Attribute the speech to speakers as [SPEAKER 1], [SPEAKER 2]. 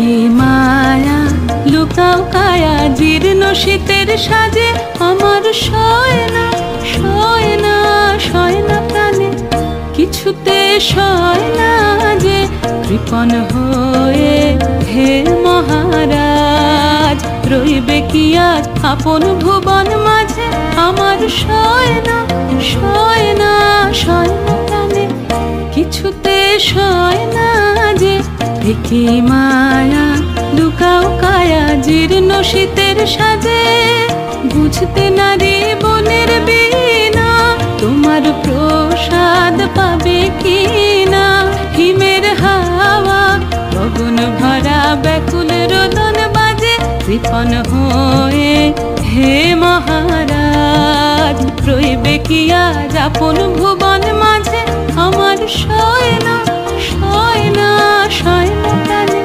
[SPEAKER 1] কি মায়া লুকাও কায়া জীর্ণ শীতের সাজে আমার সয় না সয় না সয় না প্রাণে কিছুতে সয় না যে কৃপণ হয়ে হে মহারাজ রইবে কি আজ আপন ভুবন মাঝে আমার সয় না সয় না সয় না প্রাণে কিছুতে সয় না যে কি মায়া লুকাও কায়া জীর্ণ শীতের সাজে বুঝতে নারী বনের বীণা তোমার প্রসাদ পাবে কি না হিমের হাওয়া গগন ভরা ব্যাকুল রোদন বাজে কৃপণ হয়ে হে মহারাজ রইবে কি আজ আপন ভুবন মাঝে আমার সয় না সয় না সয় না প্রাণে